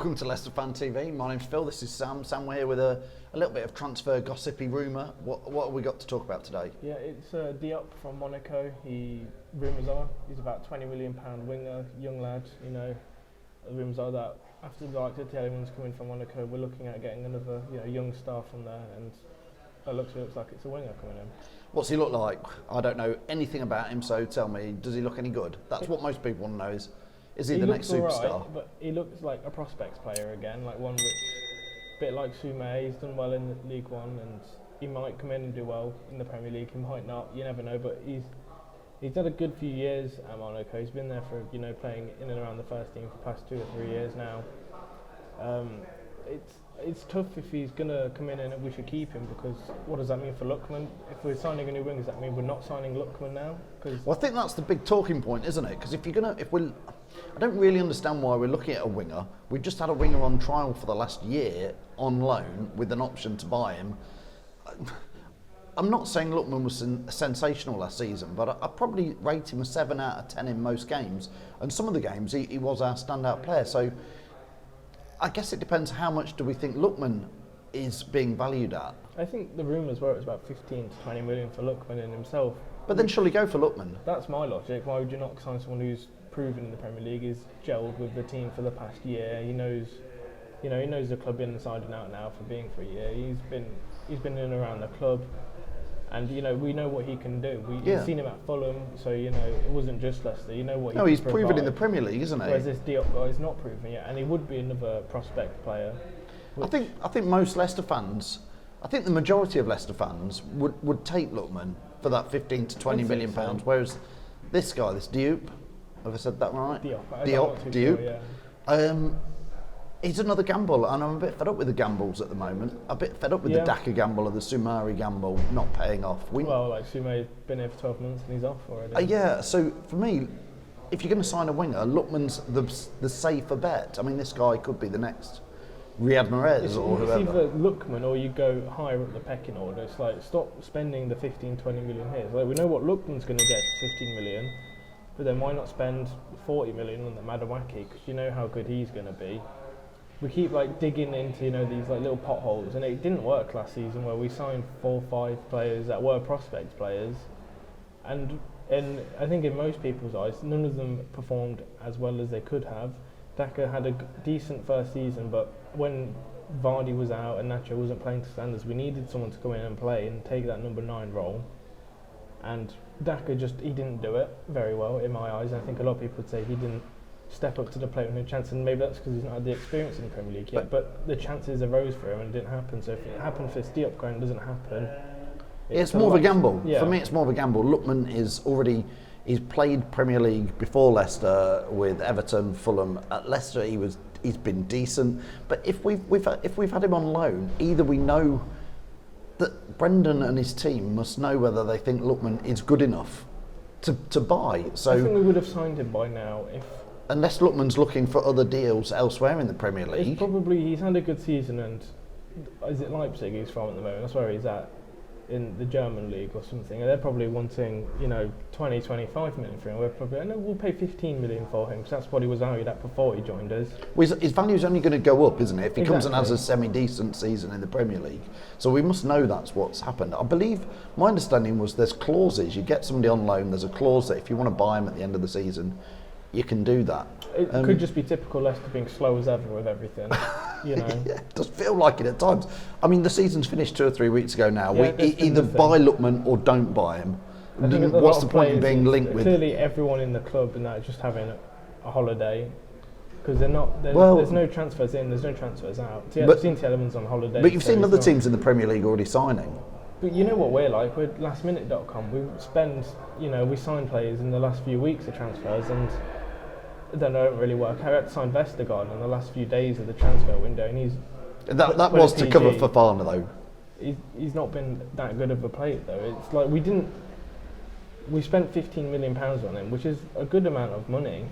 Welcome to Leicester Fan TV. My name's Phil, this is Sam. Sam, we're here with a little bit of transfer gossipy rumour. What have we got to talk about today? Yeah, it's Diop from Monaco. Rumours are he's about £20 million winger, young lad. You know, rumours are that after the likes of the ones coming from Monaco, we're looking at getting another young star from there, and it looks like it's a winger coming in. What's he look like? I don't know anything about him, so tell me, does he look any good? That's what most people want to know is he the next superstar? Right, but he looks like a prospects player again, like one which, a bit like Sofiane. He's done well in League One, and he might come in and do well in the Premier League. He might not. You never know. But he's had a good few years at Monaco. He's been there for playing in and around the first team for the past 2 or 3 years now. It's tough if he's going to come in and we should keep him, because what does that mean for Lookman? If we're signing a new winger, does that mean we're not signing Lookman now? Well, I think that's the big talking point, isn't it? Because I don't really understand why we're looking at a winger. We've just had a winger on trial for the last year on loan with an option to buy him. I'm not saying Lookman was sensational last season, but I'd probably rate him a 7 out of 10 in most games. And some of the games he was our standout player. So I guess it depends how much do we think Lookman is being valued at. I think the rumours were it was about 15 to 20 million for Lookman in himself. But then surely go for Lookman. That's my logic. Why would you not sign someone who's proven in the Premier League, is gelled with the team for the past year? He knows the club inside and out now for being for a year. He's been in and around the club, and we know what he can do. We've seen him at Fulham, so it wasn't just Leicester. You know what? No, he's proven in the Premier League, isn't he? Whereas this Diop guy's not proven yet, and he would be another prospect player. I think most Leicester fans, I think the majority of Leicester fans would take Lookman for that 15 to 20 million pounds, whereas this guy, this Diop, have I said that right? Diop. Yeah. He's another gamble, and I'm a bit fed up with the gambles at the moment. A bit fed up with the Daka gamble or the Soumare gamble not paying off. Soumare's been here for 12 months and he's off already. So for me, if you're going to sign a winger, Lookman's the safer bet. I mean, this guy could be the next Riyad Mahrez or whoever. It's either Lookman or you go higher up the pecking order. It's like, stop spending the 15, 20 million here. It's like, we know what Lookman's going to get for 15 million, but then why not spend 40 million on the Madawaki, because you know how good he's going to be. We keep digging into these little potholes, and it didn't work last season where we signed 4 or 5 players that were prospect players, and I think in most people's eyes none of them performed as well as they could have. Daka had a decent first season, but when Vardy was out and Nacho wasn't playing to standards, we needed someone to come in and play and take that number 9 role, and Daka he didn't do it very well in my eyes. I think a lot of people would say he didn't step up to the plate with no chance, and maybe that's because he's not had the experience in the Premier League yet, but the chances arose for him and it didn't happen. So if it happened for Diop and it doesn't happen, it's more of a gamble. Yeah. For me, it's more of a gamble. Lookman he's played Premier League before Leicester with Everton, Fulham. At Leicester he's been decent, but if we've had him on loan, either we know that Brendan and his team must know whether they think Lookman is good enough to buy. So I think we would have signed him by now unless Lookman's looking for other deals elsewhere in the Premier League. He's had a good season, and is it Leipzig he's from at the moment? That's where he's at in the German league or something, and they're probably wanting 20, 25 million for him. We'll pay 15 million for him, because that's what he was valued at before he joined us. Well, his value's only going to go up, isn't it, if he comes and has a semi-decent season in the Premier League? So we must know that's what's happened. I believe, my understanding was there's clauses. You get somebody on loan, there's a clause that if you want to buy him at the end of the season, you can do that. It could just be typical Leicester being slow as ever with everything. Yeah, it does feel like it at times. I mean, the season's finished 2 or 3 weeks ago now. We either buy Lookman or don't buy him. What's the point in being linked with? Clearly, everyone in the club and that is just having a holiday, because there's no transfers in, there's no transfers out. I've seen Tielemans on holiday. But you've seen other teams in the Premier League already signing. But you know what we're like? We're lastminute.com. We sign players in the last few weeks of transfers, and they don't really work. I had to sign Vestergaard in the last few days of the transfer window, and that was to cover Fofana though. He's not been that good of a player though. It's like we spent £15 million on him, which is a good amount of money.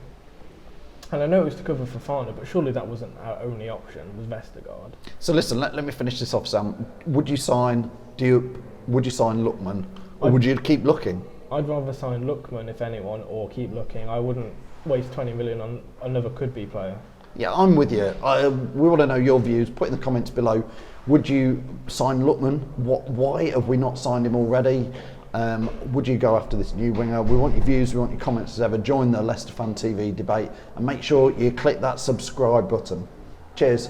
And I know it was to cover Fofana, but surely that wasn't our only option, was Vestergaard. So listen, let me finish this off, Sam. Would you sign Diop? Would you sign Lookman? Or would you keep looking? I'd rather sign Lookman, if anyone, or keep looking. I wouldn't waste 20 million on another could-be player. Yeah, I'm with you. We want to know your views. Put in the comments below. Would you sign Lookman? Why have we not signed him already? Would you go after this new winger? We want your views. We want your comments as ever. Join the Leicester Fan TV debate and make sure you click that subscribe button. Cheers.